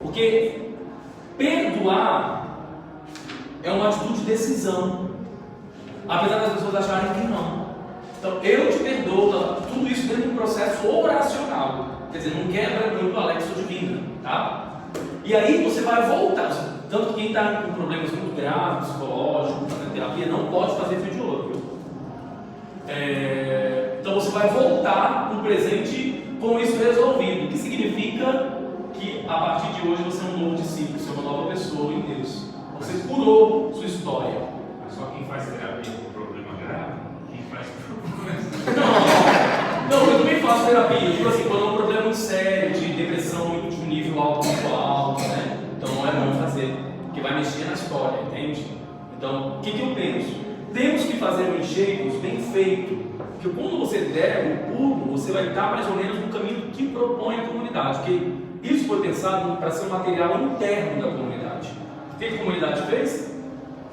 Porque perdoar é uma atitude de decisão, apesar das pessoas acharem que não. Então, eu te perdoo, tá? Tudo isso dentro de um processo oracional. Quer dizer, não quebra muito a Lexo Divina, tá? E aí você vai voltar. Tanto que quem está com problemas muito graves, psicológicos, fazendo terapia, não pode fazer fio de ouro, viu? Então você vai voltar no presente com isso resolvido, o que significa que a partir de hoje você é um novo discípulo, você é uma nova pessoa em Deus. Você curou sua história. Mas só quem faz terapia com problema grave, quem faz Não, eu também faço terapia. Tipo assim, quando é um problema muito sério, de depressão de um nível alto, muito alto, né? Então não é bom fazer, porque vai mexer na história, entende? Então, o que eu penso? Temos que fazer um enxergo bem feito, porque quando você der o pulo, você vai estar mais ou menos no caminho que propõe a comunidade, porque isso foi pensado para ser um material interno da comunidade. O que a comunidade fez?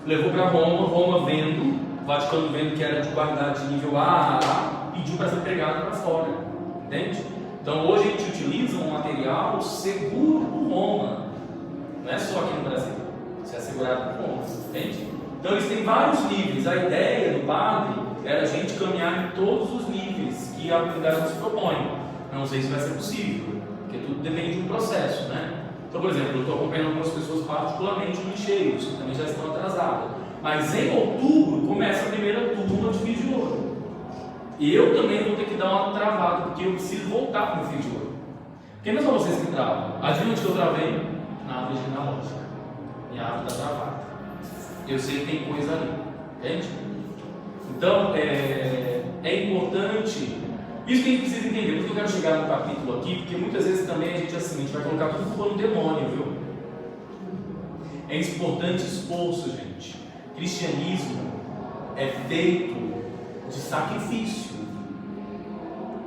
Levou para Roma, Roma vendo, o Vaticano vendo que era de qualidade de nível A, pediu para ser pregado para fora, entende? Então hoje a gente utiliza um material seguro por Roma, não é só aqui no Brasil, isso é assegurado por Roma, entende? Então eles têm vários níveis. A ideia do padre era a gente caminhar em todos os níveis que a comunidade nos propõe. Eu não sei se vai ser possível, porque tudo depende de um processo, né? Então, por exemplo, eu estou acompanhando algumas pessoas particularmente no Lixeiros, que também já estão atrasadas. Mas em outubro começa a primeira turma de fio de ouro. E eu também vou ter que dar uma travada, porque eu preciso voltar para o meu fio de ouro. Quem não são vocês que travam? Adivinha onde que eu travei? Na árvore genealógica. Minha árvore está travada. Eu sei que tem coisa ali, entende? Então, é importante, isso que a gente precisa entender, porque eu quero chegar no capítulo aqui, porque muitas vezes também a gente vai colocar tudo culpa no demônio, viu? É importante esforço, gente. Cristianismo é feito de sacrifício.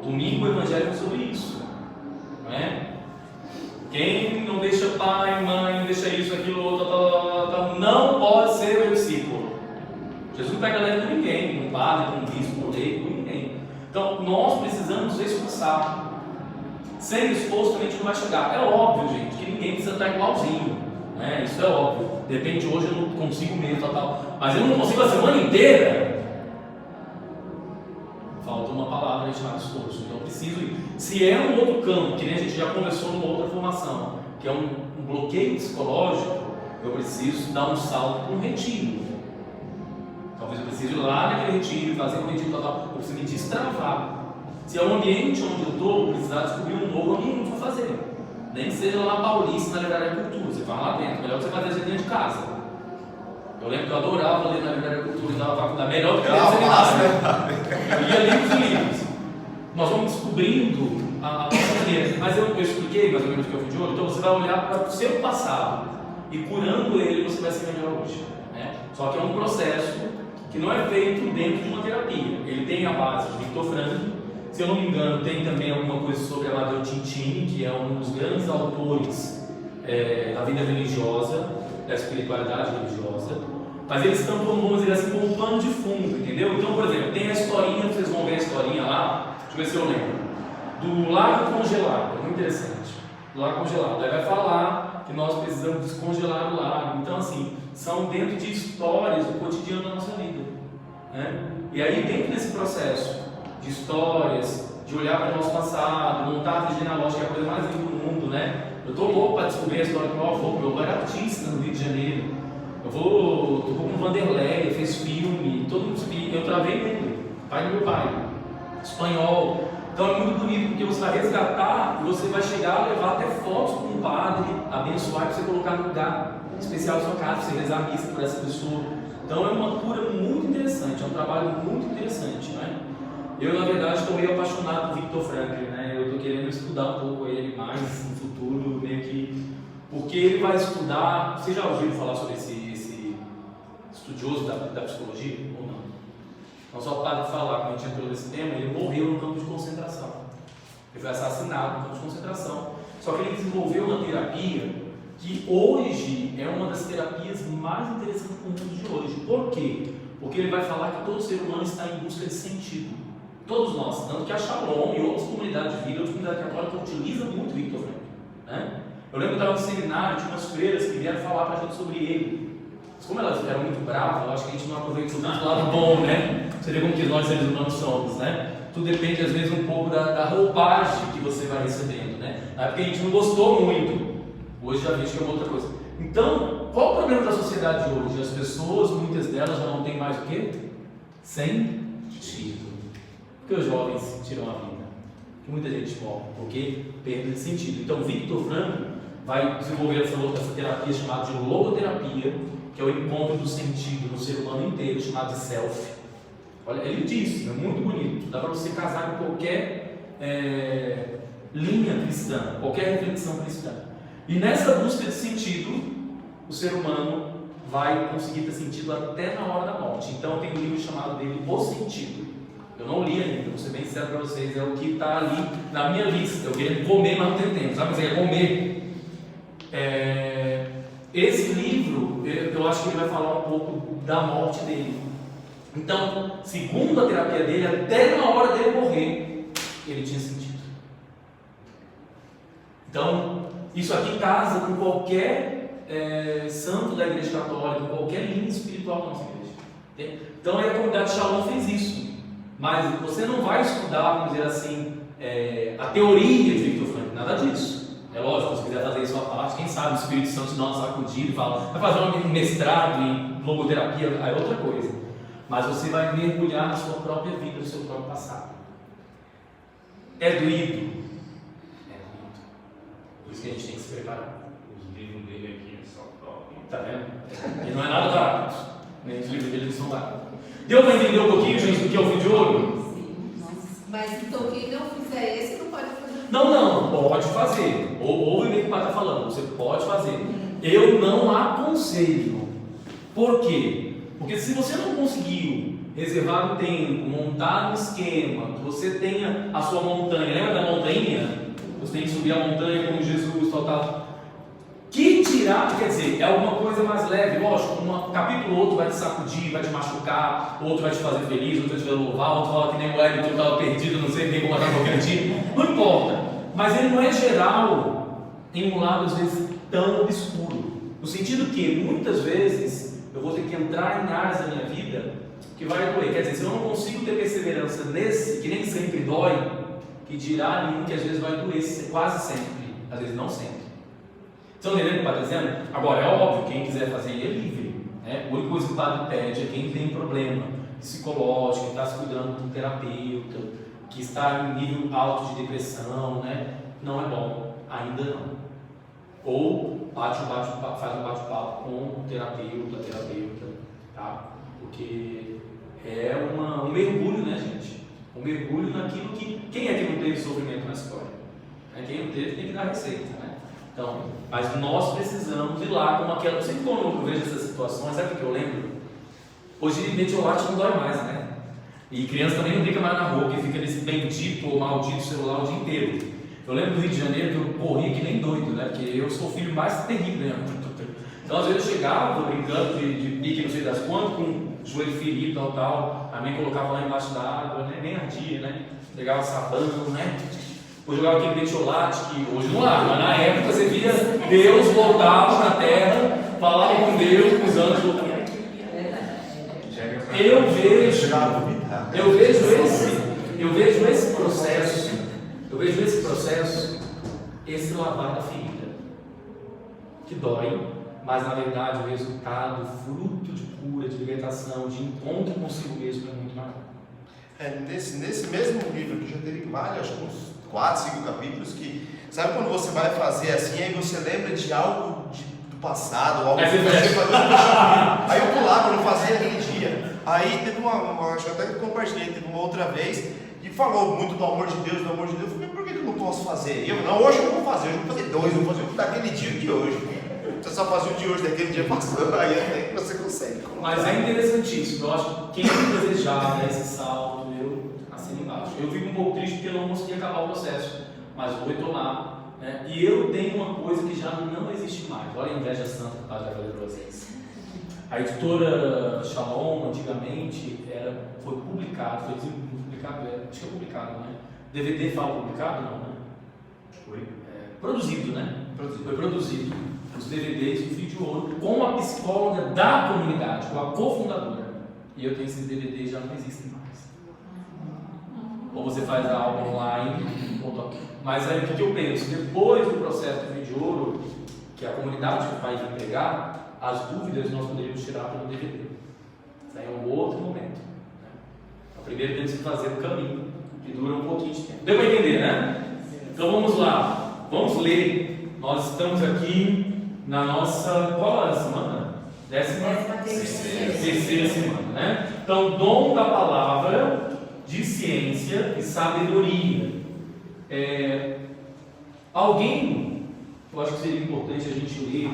Domingo o Evangelho é sobre isso, não é? Quem não deixa pai, mãe, não deixa isso, aquilo, outro, não pode ser meu discípulo. Jesus não pega leve com ninguém, com um padre, com um bispo, com um rei, com ninguém. Então nós precisamos esforçar. Sem esforço também a gente não vai chegar. É óbvio, gente, que ninguém precisa estar igualzinho, né? Isso é óbvio. Depende, hoje eu não consigo mesmo, mas eu não consigo a semana inteira. Falta uma palavra chamada esforço. Então eu preciso ir. Se é um outro campo, que nem a gente já conversou numa outra formação, que é um bloqueio psicológico, eu preciso dar um salto para um retiro. Talvez eu precise ir lá naquele retiro, fazer um retiro total. Eu preciso me destravar. Se é um ambiente onde eu estou, eu vou precisar descobrir um novo ambiente para fazer. Nem que seja lá na Paulista, na Livraria Cultura. Você vai lá dentro. Melhor que você fazer isso dentro de casa. Eu lembro que eu adorava ler na Livraria Cultura na faculdade. Melhor do que ler no seminário. Eu lia livros e livros. Nós vamos descobrindo a nossa maneira. Mas eu expliquei mais ou menos o que eu fui de ouro. Então você vai olhar para o seu passado e curando ele, você vai ser melhor hoje. Né? Só que é um processo que não é feito dentro de uma terapia. Ele tem a base de Viktor Frankl. Se eu não me engano, tem também alguma coisa sobre Amadeu Tintin, que é um dos grandes autores da vida religiosa, da espiritualidade religiosa. Mas eles estão, vamos dizer assim, com um pano de fundo, entendeu? Então, por exemplo, tem a historinha, vocês vão ver a historinha lá, deixa eu ver se eu lembro, do lago congelado, é muito interessante. Do lago congelado, aí vai falar que nós precisamos descongelar o lago. Então, assim, são dentro de histórias do cotidiano da nossa vida, né? E aí, dentro desse processo de histórias, de olhar para o nosso passado, montar a árvore genealógica, que é a coisa mais linda do mundo, né? Eu estou louco para descobrir a história do meu avô, meu avô era artista no Rio de Janeiro. Eu vou com o Vanderlei, fez filme, todo mundo sabia, eu travei nele, pai do meu pai, espanhol. Então é muito bonito, porque você vai resgatar e você vai chegar a levar até fotos com um padre, abençoar para você colocar no lugar especial da sua casa, para você rezar a missa por essa pessoa. Então é uma cura muito interessante, é um trabalho muito interessante, né? Eu, na verdade, estou meio apaixonado por Viktor Frankl, né? Eu estou querendo estudar um pouco ele mais no futuro, meio que... Porque ele vai estudar... Vocês já ouviram falar sobre esse estudioso da psicologia ou não? Então, só para falar, quando a gente entrou nesse tema, ele morreu no campo de concentração. Ele foi assassinado no campo de concentração. Só que ele desenvolveu uma terapia que hoje é uma das terapias mais interessantes do mundo de hoje. Por quê? Porque ele vai falar que todo ser humano está em busca de sentido. Todos nós, tanto que a Shalom e outras comunidades de vida, outras comunidades católicas utilizam muito Viktor Frankl, né? Eu lembro que eu estava no seminário, tinha umas freiras que vieram falar para a gente sobre ele. Mas como elas eram muito bravas, eu acho que a gente não aproveitou tanto o lado bom, né? Você vê como que nós seres humanos somos, né? Tudo depende às vezes um pouco da roupagem que você vai recebendo, né? Na época a gente não gostou muito, hoje já vejo que é uma outra coisa. Então, qual o problema da sociedade de hoje? As pessoas, muitas delas já não têm mais o quê? Sentido. Por que os jovens tiram a vida? Porque muita gente morre, porque perde de sentido. Então, Viktor Frankl vai desenvolver essa terapia chamada de logoterapia, que é o encontro do sentido no ser humano inteiro, chamado de self. Olha, ele diz, é muito bonito, dá para você casar com qualquer linha cristã, qualquer reflexão cristã. E nessa busca de sentido, o ser humano vai conseguir ter sentido até na hora da morte. Então tem um livro chamado dele, O Sentido. Eu não li ainda, vou ser bem sincero para vocês, é o que está ali na minha lista. Eu queria comer, mas não tenho tempo, sabe? Mas é comer. Esse livro, eu acho que ele vai falar um pouco da morte dele. Então, segundo a terapia dele, até na hora dele morrer, ele tinha sentido. Então, isso aqui casa com qualquer santo da Igreja Católica, qualquer linha espiritual da nossa igreja. Então, a comunidade Shalom fez isso. Mas você não vai estudar, vamos dizer assim, a teoria de Viktor Frankl, nada disso. É lógico, se quiser fazer isso à parte, quem sabe o Espírito Santo te dá uma sacudida e fala, vai fazer um mestrado em logoterapia, é outra coisa. Mas você vai mergulhar na sua própria vida, no seu próprio passado. É doído? É doído. Por isso que a gente tem que se preparar. Os livros dele aqui é só top. Tá vendo? E não é nada barato. Nem os livros dele não são baratos. Deu para entender um pouquinho, gente, do que é o fio de ouro? Sim. Mas então quem não fizer esse não pode fazer. Não, pode fazer. Ouve bem o que o pai está falando, você pode fazer. Eu não aconselho. Por quê? Porque se você não conseguiu reservar um tempo, montar um esquema, que você tenha a sua montanha, lembra da montanha? Você tem que subir a montanha como Jesus, tal. Que tirar, quer dizer, é alguma coisa mais leve, lógico, um capítulo ou outro vai te sacudir, vai te machucar, outro vai te fazer feliz, outro vai te louvar, outro fala que nem o Wellington estava perdido, não sei nem como matar qualquer dia, não importa, mas ele não é geral em um lado às vezes tão obscuro, no sentido que muitas vezes eu vou ter que entrar em áreas da minha vida que vai doer, quer dizer, se eu não consigo ter perseverança nesse, que nem sempre dói, que dirá nenhum que às vezes vai doer, quase sempre, às vezes não sempre. Estão entendendo o que o padre está dizendo? Agora, é óbvio, quem quiser fazer ele é livre. Né? A única coisa que o padre pede é quem tem problema psicológico, que está se cuidando com um terapeuta, que está em nível alto de depressão, né? Não é bom, ainda não. Ou faz um bate-papo com o terapeuta, tá? Porque é um mergulho, né, gente? Um mergulho naquilo que... Quem é que não teve sofrimento na história? Quem não teve tem que dar receita, né? Então, mas nós precisamos ir lá com aquela... Sempre quando eu vejo essas situações, sabe o que eu lembro? Hoje metiolate não dói mais, né? E criança também não brinca mais na rua, porque fica nesse bendito ou maldito celular o dia inteiro. Eu lembro do Rio de Janeiro que eu corria que nem doido, né? Porque eu sou o filho mais terrível, né? Então, às vezes eu chegava brincando de pique, não sei das quantas, com o joelho ferido, tal. A mãe colocava lá embaixo da água, né? Nem ardia, né? Pegava sabão, né? Ou jogava aquele metiolate que hoje não há, mas na época você via Deus voltava na terra, falava com Deus, com os anjos voltando. Eu vejo esse processo, esse lavar da ferida, que dói, mas na verdade o resultado, fruto de cura, de libertação, de encontro consigo mesmo é muito maior. Nesse mesmo livro, que já teve vários, acho que uns 4, 5 capítulos, que sabe quando você vai fazer assim, aí você lembra de algo do passado, algo que você fazia. Aí eu pulava, eu fazia aquele dia. Aí teve acho que até que compartilhei, teve uma outra vez, e falou muito do amor de Deus, Eu falei, por que eu não posso fazer? E eu, não, hoje eu vou fazer, eu vou fazer 2, eu vou fazer daquele dia de hoje. Você só fazia o de hoje, daquele dia passando, aí até que você consegue. Mas é interessantíssimo, eu acho que quem desejar esse salto, eu assino embaixo. Eu fico um pouco triste porque eu não consegui acabar o processo, mas vou retomar. Né? E eu tenho uma coisa que já não existe mais. Olha a inveja santa que o padre vai fazer para vocês. A editora Shalom, antigamente, foi publicado, acho que é publicado, né? DVD fala publicado? Não, né? Foi? Produzido, né? foi produzido os DVDs do Fio de Ouro com a psicóloga da comunidade, com a cofundadora. E eu tenho esses DVDs, já não existem mais. Ou você faz a aula online, mas aí o que eu penso? Depois do processo do Fio de Ouro, que a comunidade vai vir pegar, as dúvidas nós poderíamos tirar pelo DVD. Isso aí é um outro momento. Né? Primeiro temos que fazer o caminho, que dura um pouquinho de tempo. Deu para entender, né? Então vamos lá, vamos ler. Nós estamos aqui na nossa, qual é a semana? 13ª semana, né? Então, dom da palavra de ciência e sabedoria. Alguém, eu acho que seria importante a gente ler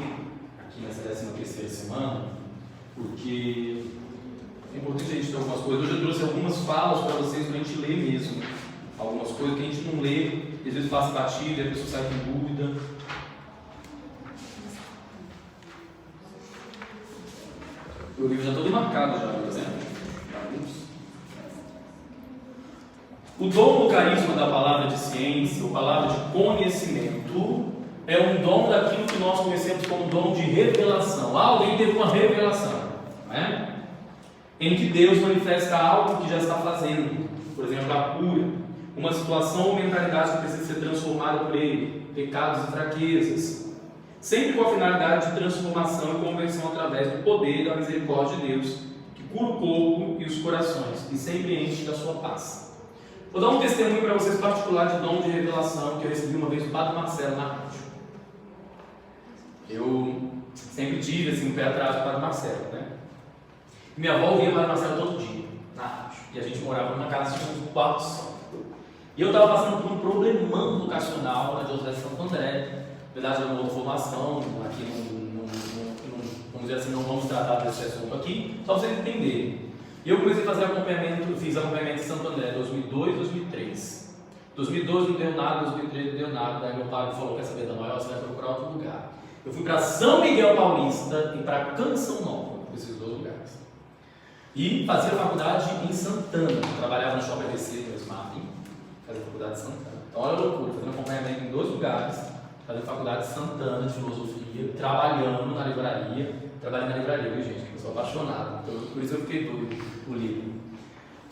aqui nessa 13ª semana, porque é importante a gente ter algumas coisas. Hoje eu trouxe algumas falas para vocês para a gente ler mesmo. Algumas coisas que a gente não lê, às vezes passa batido e a pessoa sai com dúvida. O livro já todo marcado já, né? O dom do carisma da palavra de ciência, ou palavra de conhecimento, é um dom daquilo que nós conhecemos como dom de revelação. Alguém teve uma revelação, né? Em que Deus manifesta algo que já está fazendo, por exemplo, a cura, uma situação ou mentalidade que precisa ser transformada por Ele, pecados e fraquezas, sempre com a finalidade de transformação e conversão através do poder e da misericórdia de Deus, que cura o corpo e os corações, e sempre enche da sua paz. Vou dar um testemunho para vocês particular de dom de revelação que eu recebi uma vez do Padre Marcelo na rádio. Eu sempre tive assim, um pé atrás do Padre Marcelo, né? Minha avó ouvia o Padre Marcelo todo dia, na rádio, e a gente morava numa casa de um quarto só. E eu estava passando por um problemão vocacional na Diocese de Santo André. Na verdade, era uma outra formação, aqui vamos dizer assim, não vamos tratar desse assunto aqui, só para vocês entenderem. E eu comecei a fazer acompanhamento, fiz acompanhamento em Santo André, 2002, 2003. 2012 não deu nada, 2013 não deu nada, daí meu pai falou, quer saber, Daniel, você vai procurar outro lugar. Eu fui para São Miguel Paulista e para Canção Nova, esses dois lugares. E fazia faculdade em Santana, eu trabalhava no Shopping ABC, no SMAP, fazia faculdade em Santana. Então olha a loucura, fazendo acompanhamento em dois lugares, fazendo faculdade de Santana de filosofia, trabalhando na livraria, trabalhei na livraria, viu gente, eu sou apaixonado, então, por isso eu fiquei doido o livro.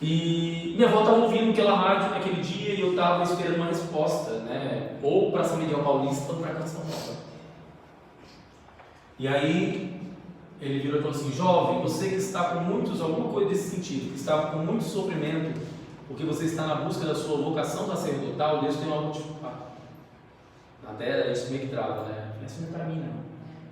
E minha avó estava ouvindo aquela rádio naquele dia e eu estava esperando uma resposta, né, ou para São Miguel Paulista ou para Canção Nova. E aí ele virou e falou assim, jovem, você que está com alguma coisa desse sentido, que está com muito sofrimento, porque você está na busca da sua vocação sacerdotal, Deus tem algo te falar. Até isso meio que trava, né? Isso não é para mim, não.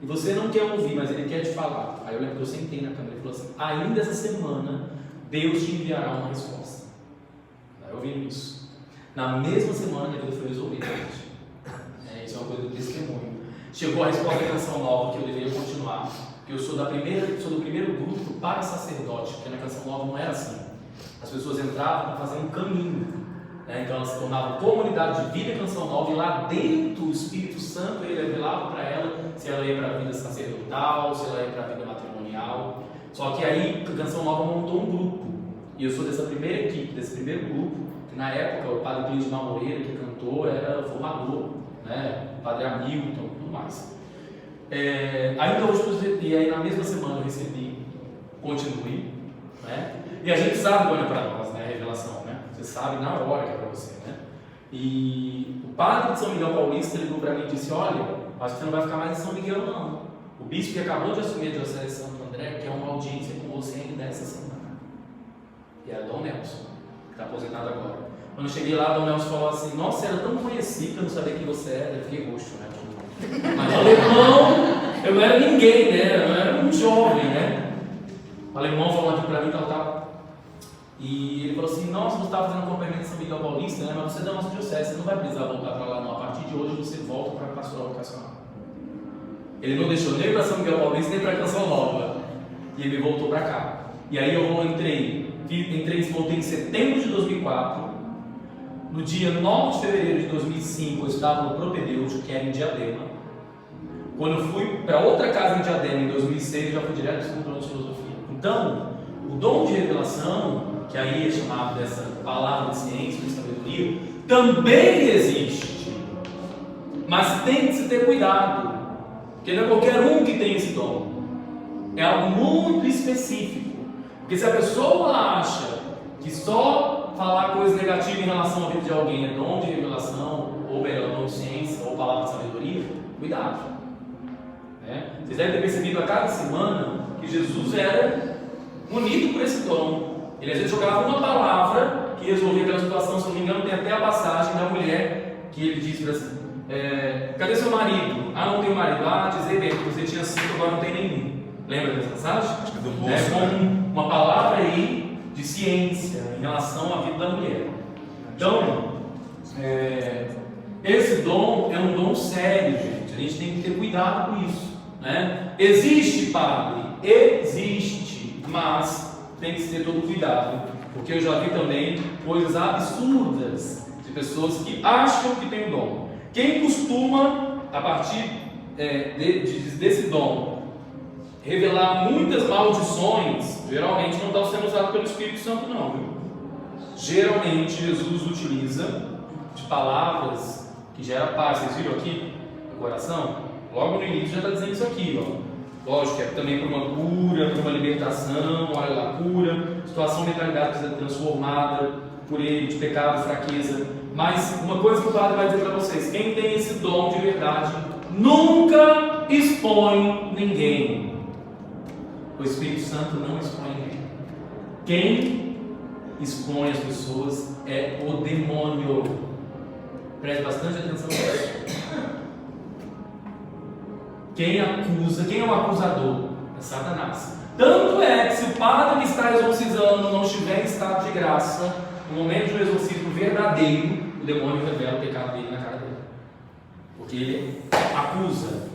E você não quer ouvir, mas Ele quer te falar. Aí eu lembro que eu sentei na câmera e falou assim, ainda essa semana, Deus te enviará uma resposta. Aí eu vi isso. Na mesma semana, minha vida foi resolvida, gente. Isso é uma coisa do testemunho. Chegou a resposta da Canção Nova, que eu deveria continuar. Porque eu sou do primeiro grupo para sacerdote, porque na Canção Nova não era assim. As pessoas entravam para fazer um caminho. Então elas se tornavam comunidade de vida e Canção Nova, e lá dentro o Espírito Santo ele revelava para ela se ela ia para a vida sacerdotal, se ela ia para a vida matrimonial. Só que aí a Canção Nova montou um grupo, e eu sou dessa primeira equipe, desse primeiro grupo, que na época o padre Clídio Moreira, que cantou, era formador, né? O padre Hamilton, tudo mais. Ainda hoje, e aí na mesma semana eu recebi Continue, né? E a gente sabe quando é para nós, né? A revelação, né? Você sabe na hora que é para você, né? E o padre de São Miguel Paulista ligou para mim e disse, olha, acho que você não vai ficar mais em São Miguel não. O bispo que acabou de assumir a Diocese de Santo André quer uma audiência com você ainda essa semana. E era Dom Nelson, que está aposentado agora. Quando eu cheguei lá, Dom Nelson falou assim, nossa, era tão conhecido que eu não sabia quem você era. Eu fiquei roxo, né? Mas o alemão, eu não era ninguém, né? Eu era um jovem, né? O alemão falou aqui para mim, tal. E ele falou assim, nossa, você estava fazendo acompanhamento de São Miguel Paulista, né? Mas você é da nossa diocese, você não vai precisar voltar para lá não. A partir de hoje você volta para a pastoral vocacional. Ele não deixou nem para São Miguel Paulista, nem para Canção Nova. E ele voltou para cá. E aí eu voltei em setembro de 2004. No dia 9 de fevereiro de 2005, eu estava no Propedêutico, que era em Diadema. Quando eu fui para outra casa em Diadema, em 2006, eu já fui direto para o plano de filosofia. Então, o dom de revelação, que aí é chamado dessa palavra de ciência, de sabedoria, também existe Mas tem que se ter cuidado, porque não é qualquer um que tem esse dom. É algo muito específico. Porque se a pessoa acha que só falar coisas negativas em relação à vida de alguém é dom de revelação, ou melhor, dom de ciência, ou palavra de sabedoria, cuidado. Vocês devem ter percebido a cada semana que Jesus era munido por esse dom. Ele às vezes jogava uma palavra que resolvia aquela situação. Se não me engano, tem até a passagem da mulher que ele disse assim: cadê seu marido? Ah, não tenho marido. Ah, dizer bem, você tinha 5, agora não tem nenhum. Lembra dessa passagem? Acho que é do bolso, com uma palavra aí de ciência em relação à vida da mulher. Então, esse dom é um dom sério, gente. A gente tem que ter cuidado com isso. Existe, padre? Existe, mas tem que ter todo cuidado, porque eu já vi também coisas absurdas de pessoas que acham que tem o dom. Quem costuma, a partir desse dom, revelar muitas maldições, geralmente não está sendo usado pelo Espírito Santo, não, viu? Geralmente Jesus utiliza de palavras que geram paz. Vocês viram aqui no coração? Logo no início já está dizendo isso aqui, ó. Lógico que é também para uma cura, para uma libertação, olha lá, cura, situação de mentalidade que está transformada por ele, de pecado, fraqueza. Mas uma coisa que o padre vai dizer para vocês: quem tem esse dom de verdade nunca expõe ninguém. O Espírito Santo não expõe ninguém. Quem expõe as pessoas é o demônio. Preste bastante atenção nisso. Quem acusa, quem é o acusador? É Satanás. Tanto é que se o padre que está exorcizando não estiver em estado de graça, no momento de um exorcismo verdadeiro, o demônio revela o pecado dele na cara dele. Porque ele acusa.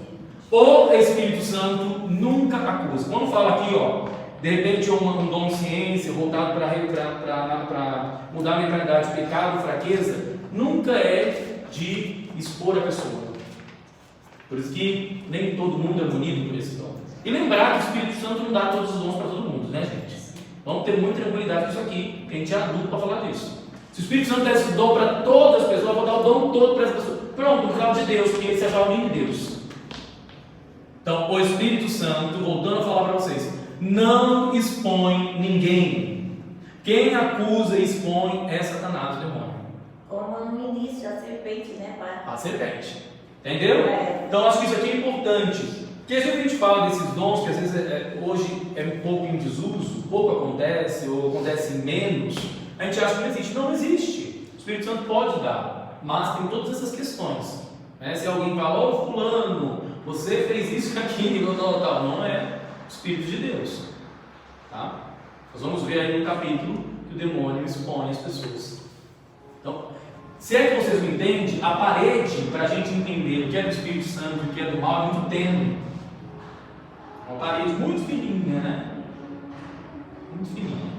O Espírito Santo nunca acusa. Quando fala aqui, ó, de repente um dom de ciência voltado para mudar a mentalidade de pecado, fraqueza, nunca é de expor a pessoa. Por isso que nem todo mundo é munido por esse dom. E lembrar que o Espírito Santo não dá todos os dons para todo mundo, né, gente? Vamos ter muita tranquilidade com isso aqui, porque a gente é adulto para falar disso. Se o Espírito Santo desse o dom para todas as pessoas, eu vou dar o dom todo para as pessoas. Pronto, no final de Deus, porque ele se achava amigo de Deus. Então, o Espírito Santo, voltando a falar para vocês, não expõe ninguém. Quem acusa e expõe é Satanás, o demônio. Como no início, a serpente, né, pai? A serpente. Entendeu? Então acho que isso aqui é importante. Porque às vezes a gente fala desses dons que às vezes hoje é um pouco em desuso, pouco acontece, ou acontece menos, a gente acha que não existe. Não existe. O Espírito Santo pode dar, mas tem todas essas questões. Se alguém fala, ô fulano, você fez isso aqui, tal, não é o Espírito de Deus. Tá? Nós vamos ver aí no capítulo que o demônio expõe as pessoas. Então, se é que vocês me entendem, a parede para a gente entender o que é do Espírito Santo e o que é do mal é muito tênue. É uma parede muito fininha, né? Muito fininha.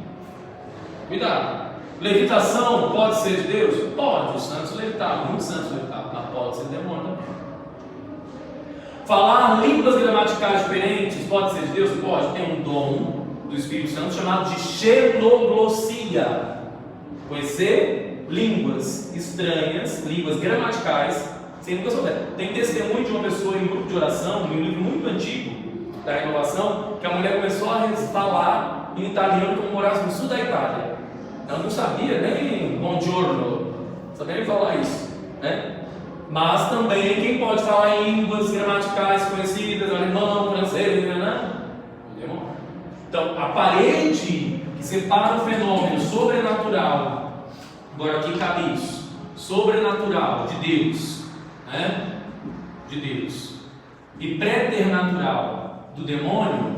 Cuidado. Levitação pode ser de Deus? Pode. Os santos levitavam, muitos santos levitavam, mas pode ser demônio também. Falar línguas gramaticais diferentes pode ser de Deus? Pode. Tem um dom do Espírito Santo chamado de xenoglossia. Conhecer línguas estranhas, línguas gramaticais, sem nunca souber. Tem testemunho de uma pessoa em grupo de oração, em um livro muito antigo da Renovação, que a mulher começou a falar em italiano como morasse no sul da Itália. Ela não sabia nem buongiorno, não sabia nem falar isso, né? Mas também quem pode falar em línguas gramaticais conhecidas, alemão, francês, né? Então, a parede que separa o fenômeno sobrenatural, agora aqui cabe isso, sobrenatural, de Deus, né? De Deus, e preternatural do demônio,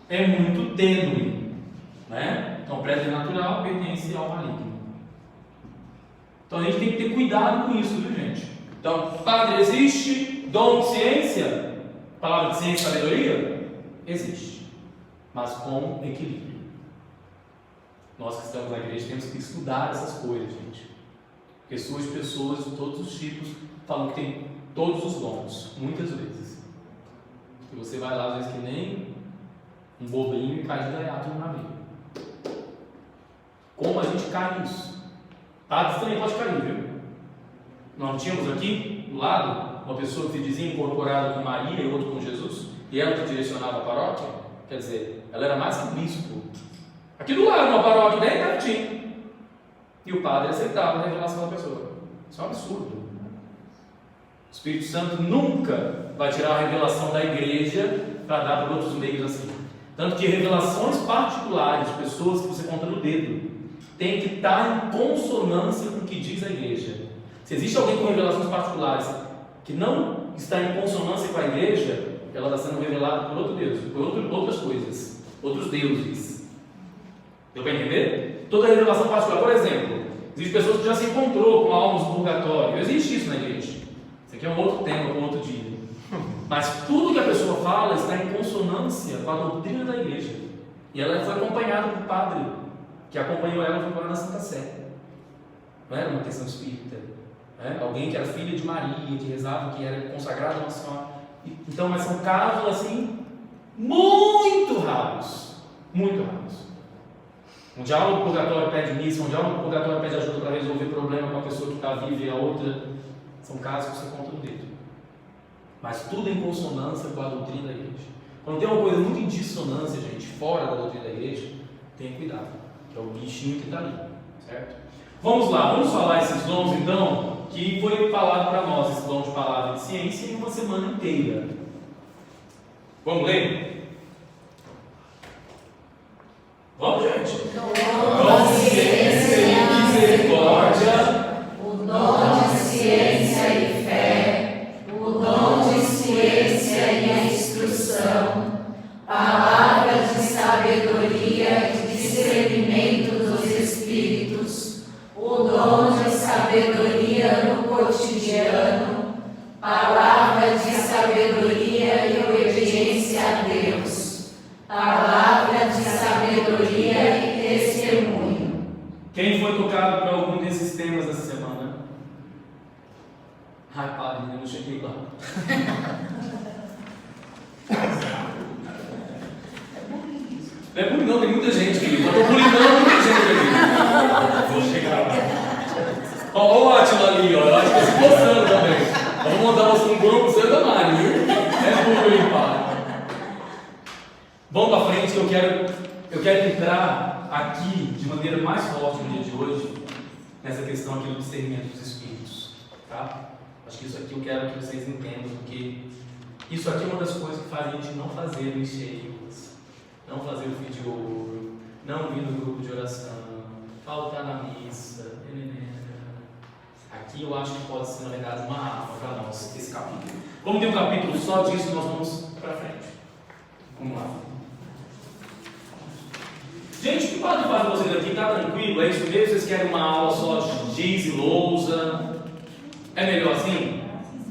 é muito tênue, né? Então, preternatural pertence ao maligno. Então, a gente tem que ter cuidado com isso, viu, gente? Então, padre, existe dom de ciência? Palavra de ciência e sabedoria? Existe, mas com equilíbrio. Nós que estamos na igreja temos que estudar essas coisas, gente. Porque surgem pessoas de todos os tipos falam que tem todos os dons, muitas vezes. E você vai lá, às vezes, que nem um bobinho e cai de gaiato no navio. Como a gente cai nisso? Padres também pode cair, viu? Nós tínhamos aqui do lado, uma pessoa que se dizia incorporada com Maria e outro com Jesus, e ela que direcionava a paróquia, quer dizer, ela era mais que bispo. Aqui do lado, uma paróquia bem pertinho. E o padre aceitava a revelação da pessoa. Isso é um absurdo. O Espírito Santo nunca vai tirar a revelação da igreja para dar por outros meios assim. Tanto que revelações particulares de pessoas que você conta no dedo tem que estar em consonância com o que diz a igreja. Se existe alguém com revelações particulares que não está em consonância com a igreja, ela está sendo revelada por outro Deus, por outras coisas, outros deuses. Deu para entender? Toda revelação particular, por exemplo, existem pessoas que já se encontrou com almas do purgatório. Existe isso na igreja. Isso aqui é um outro tema para um outro dia. Mas tudo que a pessoa fala está em consonância com a doutrina da igreja. E ela foi acompanhada por padre, que acompanhou ela foi agora na Santa Sé. Não era uma questão espírita. Né? Alguém que era filha de Maria, que rezava, que era consagrado a Nossa Senhora. Então, mas são casos assim, muito raros. Muito raros. Um diálogo purgatório pede missa, um diálogo purgatório pede ajuda para resolver problema com a pessoa que está viva e a outra. São casos que você conta no dedo. Mas tudo em consonância com a doutrina da igreja. Quando tem uma coisa muito em dissonância, gente, fora da doutrina da igreja, tenha cuidado, que é o bichinho que está ali, certo? Vamos lá, vamos falar esses dons então, que foi falado para nós, esse dom de palavra e de ciência, em uma semana inteira. Vamos ler? Vamos, gente? Dom de ciência e misericórdia. O dom de ciência e fé, o dom de ciência e a instrução, palavras de sabedoria e discernimento dos espíritos, o dom de sabedoria no cotidiano, palavra de sabedoria e obediência a Deus, palavra de sabedoria e testemunho. Quem foi tocado por algum desses temas essa semana? Ai, padre, eu não cheguei lá. Não é bullying não, tem muita gente, querido. Eu estou bullyingando muita gente aqui. Vou chegar lá. Ó o Átila ali, ó. Eu acho que está se coçando também. Eu vou montar um grupo seu da Mari, viu? É bullying, padre. Vamos para frente que eu quero entrar aqui de maneira mais forte no dia de hoje, nessa questão aqui do discernimento dos espíritos. Tá? Acho que isso aqui eu quero que vocês entendam, porque isso aqui é uma das coisas que faz a gente não fazer os cheios, não fazer o fio de ouro, não vir no grupo de oração, faltar na missa. Aqui eu acho que pode ser, na verdade, uma arma para nós, esse capítulo. Como tem um capítulo só disso, nós vamos para frente. Vamos lá. Gente, o que pode fazer vocês aqui? Está tranquilo? É isso mesmo? Vocês querem uma aula só de Giz e lousa? É melhor assim?